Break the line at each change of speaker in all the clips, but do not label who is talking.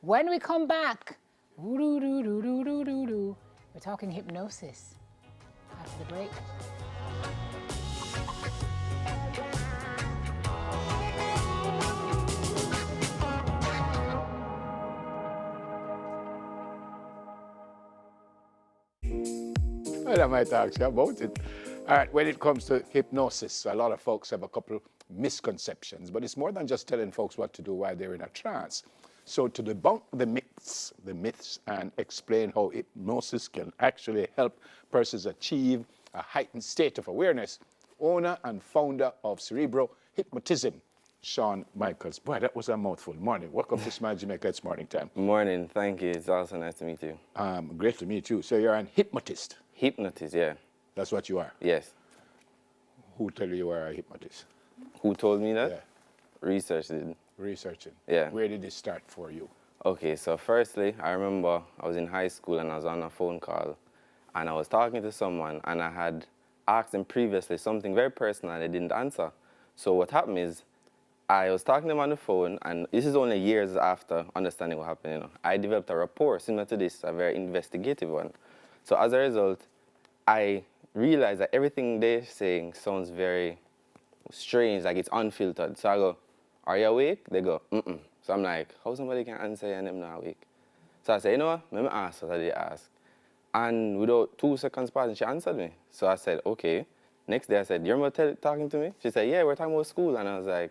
When we come back, we're talking hypnosis after the break.
Well, I might ask you about it. All right, when it comes to hypnosis, a lot of folks have a couple misconceptions, but it's more than just telling folks what to do while they're in a trance. So to debunk the myths, and explain how hypnosis can actually help persons achieve a heightened state of awareness, owner and founder of Cerebro Hypnotism, Sean Michaels. Boy, that was a mouthful. Morning. Welcome to Smile Jamaica. It's morning time.
Morning. Thank you. It's also nice to meet you.
Great to meet you. So you're an hypnotist.
Hypnotist, yeah.
That's what you are.
Yes.
Who tell you are a hypnotist?
Who told me that?
Yeah.
Research did.
Researching.
Yeah.
Where did it start for you?
Okay, so firstly, I remember I was in high school and I was on a phone call and I was talking to someone and I had asked them previously something very personal and they didn't answer. So what happened is I was talking to them on the phone, and this is only years after understanding what happened, you know. I developed a rapport similar to this, a very investigative one. So as a result, I realized that everything they're saying sounds very strange, like it's unfiltered. So I go, are you awake? They go, mm-mm. So I'm like, how somebody can answer and I'm not awake? So I say, you know what, let me ask what I did ask. And without 2 seconds passing, she answered me. So I said, okay. Next day I said, you remember talking to me? She said, yeah, we're talking about school. And I was like,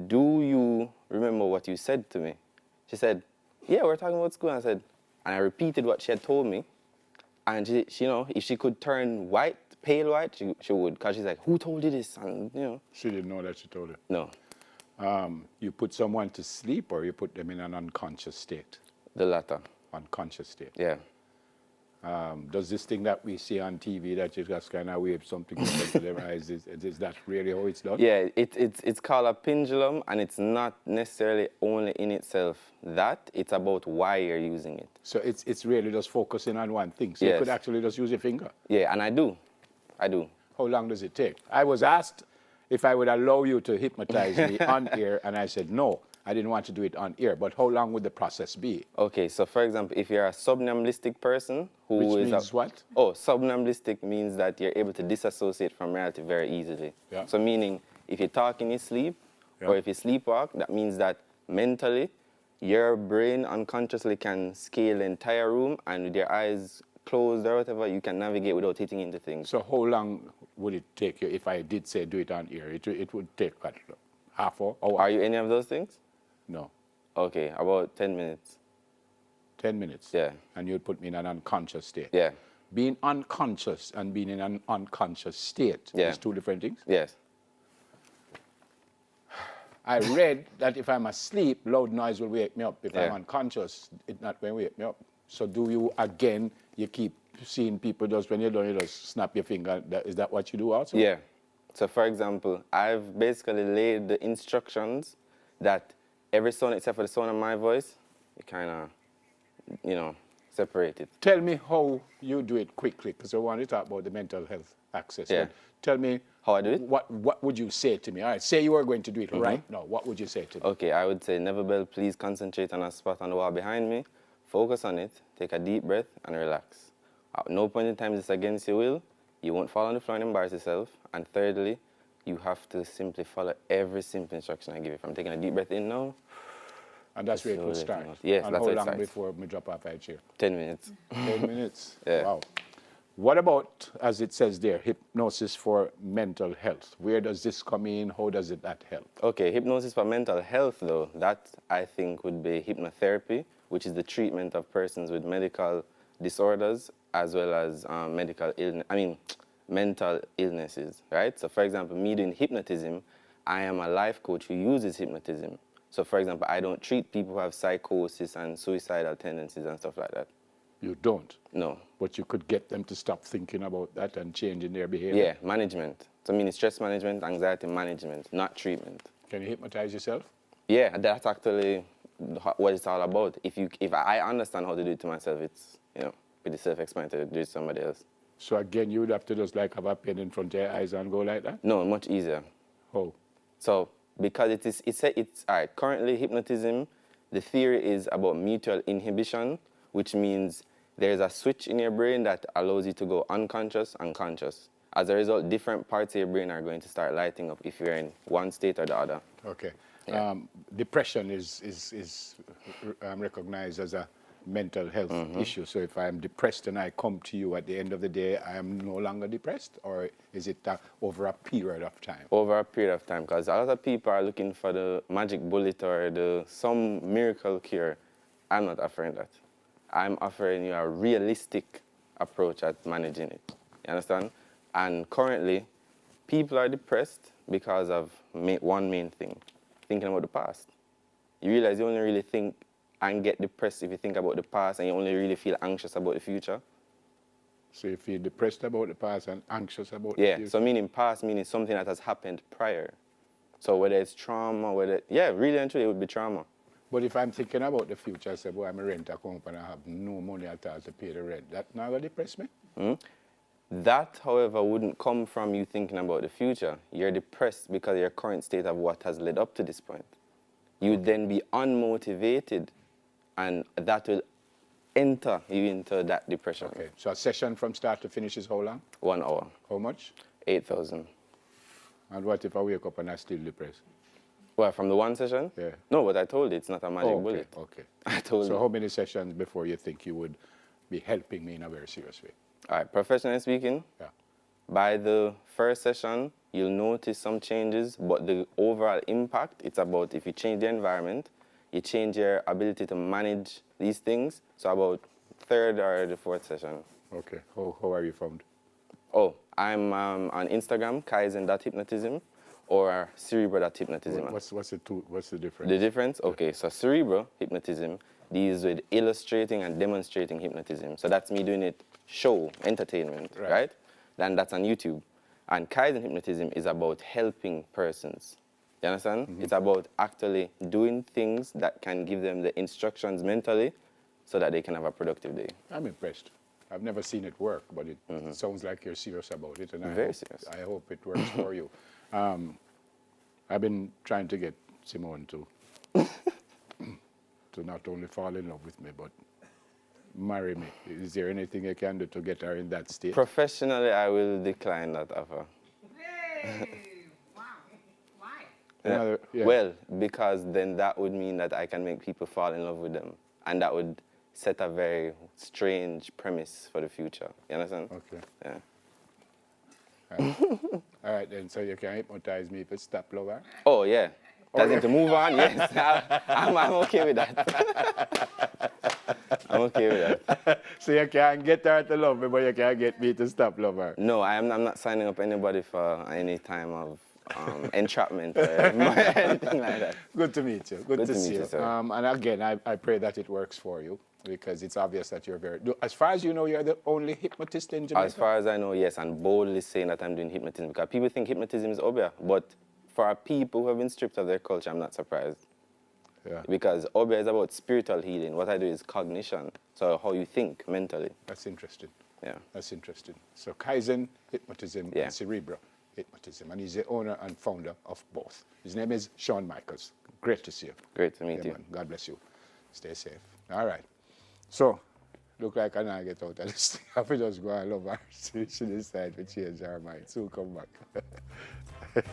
do you remember what you said to me? She said, yeah, we're talking about school. And I said, and I repeated what she had told me. And she you know, if she could turn white, pale white, she would. Because she's like, who told you this? And, you know.
She didn't know that she told you?
No.
You put someone to sleep or you put them in an unconscious state?
The latter.
Unconscious state.
Yeah.
Does this thing that we see on TV that you just kind of wave something into their eyes, is that really how it's done?
Yeah, it's called a pendulum, and it's not necessarily only in itself that, it's about why you're using it.
So it's really just focusing on one thing. So
yes.
You could actually just use your finger?
Yeah, and I do.
How long does it take? I was asked if I would allow you to hypnotize me on air, and I said no. I didn't want to do it on air, but how long would the process be?
Okay, so for example, if you're a somnamblistic person who
Which means what?
Oh, somnamblistic means that you're able to disassociate from reality very easily.
Yeah.
So meaning, if you talk in your sleep, or if you sleepwalk, that means that mentally, your brain unconsciously can scale the entire room, and with your eyes closed or whatever, you can navigate without hitting into things.
So how long would it take you if I did say do it on air? It would take what, half hour?
Are you any of those things?
No.
Okay, about 10 minutes.
10 minutes?
Yeah.
And you'd put me in an unconscious state?
Yeah.
Being unconscious and being in an unconscious state is two different things?
Yes.
I read that if I'm asleep, loud noise will wake me up. If I'm unconscious, it's not going to wake me up. So do you, again, you keep seeing people just when you're done, you just snap your finger. Is that what you do also?
Yeah. So for example, I've basically laid the instructions that every sound except for the sound of my voice, you kind of, you know, separate it.
Tell me how you do it quickly, because I want to talk about the mental health access.
Yeah.
But tell me
how I do it.
What would you say to me? All right, say you were going to do it right now. What would you say to me?
Okay, I would say, Neverbell, please concentrate on a spot on the wall behind me. Focus on it, take a deep breath, and relax. At no point in time is this against your will. You won't fall on the floor and embarrass yourself. And thirdly, you have to simply follow every simple instruction I give you. If I'm taking a deep breath in now.
And that's where it will start?
Yes,
and
that's
how
how it
long
starts.
before we drop off our chair?
10 minutes.
10 minutes?
Yeah.
Wow. What about, as it says there, hypnosis for mental health? Where does this come in? How does that help?
Okay, hypnosis for mental health, though, that I think would be hypnotherapy, which is the treatment of persons with medical disorders as well as mental illnesses, right? So for example, me doing hypnotism, I am a life coach who uses hypnotism. So for example, I don't treat people who have psychosis and suicidal tendencies and stuff like that.
You don't?
No.
But you could get them to stop thinking about that and changing their behavior?
Yeah, management. So I mean, stress management, anxiety management, not treatment.
Can you hypnotize yourself?
Yeah, that's actually what it's all about. If I understand how to do it to myself, it's, you know, pretty self-explanatory to do it to somebody else.
So again, you would have to just like have a pen in front of your eyes and go like that?
No, much easier.
How?
So because it's all right, currently hypnotism, the theory is about mutual inhibition, which means there's a switch in your brain that allows you to go unconscious and conscious. As a result, different parts of your brain are going to start lighting up if you're in one state or the other.
Okay.
Yeah.
Depression is recognized as a mental health issue. So if I'm depressed and I come to you at the end of the day, I am no longer depressed? Or is it over a period of time?
Over a period of time, because a lot of people are looking for the magic bullet or some miracle cure. I'm not offering that. I'm offering you a realistic approach at managing it. You understand? And currently, people are depressed because of one main thing, thinking about the past. You realize you only really think and get depressed if you think about the past, and you only really feel anxious about the future.
So you feel depressed about the past and anxious about the
Yeah,
future?
so meaning past meaning something that has happened prior. So whether it's trauma, really and truly it would be trauma.
But if I'm thinking about the future, I say, boy, I'm a rent a company, I have no money at all to pay the rent. That not going to depress me?
That, however, wouldn't come from you thinking about the future. You're depressed because of your current state of what has led up to this point. You'd then be unmotivated, and that will enter you into that depression.
Okay, so a session from start to finish is how long?
1 hour.
How much?
8,000.
And what if I wake up and I'm still depressed?
Well, from the one session?
Yeah.
No, but I told you it's not a magic bullet.
Okay.
I told
So
you.
how many sessions before you think you would be helping me in a very serious way?
All right, professionally speaking,
Yeah.
by the first session, you'll notice some changes, but the overall impact, it's about if you change the environment, you change your ability to manage these things, so about third or the fourth session.
Okay. How are you found?
Oh, I'm on Instagram, Kaizen.hypnotism, or Cerebro.hypnotism.
What's the difference?
The difference? Okay, so Cerebro Hypnotism deals with illustrating and demonstrating hypnotism. So that's me doing it show, entertainment, right? Then that's on YouTube. And Kaizen Hypnotism is about helping persons. You understand? It's about actually doing things that can give them the instructions mentally so that they can have a productive day.
I'm impressed. I've never seen it work, but it sounds like you're serious about it, and
Very serious.
I hope it works for you. I've been trying to get Simone to not only fall in love with me, but marry me. Is there anything you can do to get her in that state?
Professionally, I will decline that offer.
Hey! Wow. Why?
Yeah.
Well, because then that would mean that I can make people fall in love with them. And that would set a very strange premise for the future. You understand?
Okay.
Yeah.
All right, then, so you can hypnotize me if it's stop lover?
Oh, yeah. Does it to move on? Yes. I'm okay with that. I'm okay with that.
So you can't get her to love me, but you can't get me to stop love her?
No, I'm not signing up anybody for any time of entrapment or anything like that.
Good to meet you. Good to see you.
sir.
And again, I pray that it works for you, because it's obvious that you're as far as you know, you're the only hypnotist in Jamaica?
As far as I know, yes, and boldly saying that I'm doing hypnotism, because people think hypnotism is obia, but for our people who have been stripped of their culture, I'm not surprised.
Yeah.
Because obia is about spiritual healing. What I do is cognition, so how you think mentally.
That's interesting.
Yeah.
That's interesting. So Kaizen Hypnotism
Yeah.
and Cerebro Hypnotism, and he's the owner and founder of both. His name is Sean Michaels. Great to see you.
Great to meet
Yeah,
you.
man. God bless you. Stay safe. All right. So, look like I now get out of this thing. I will just go and love her. She decide to change her mind. Soon come back.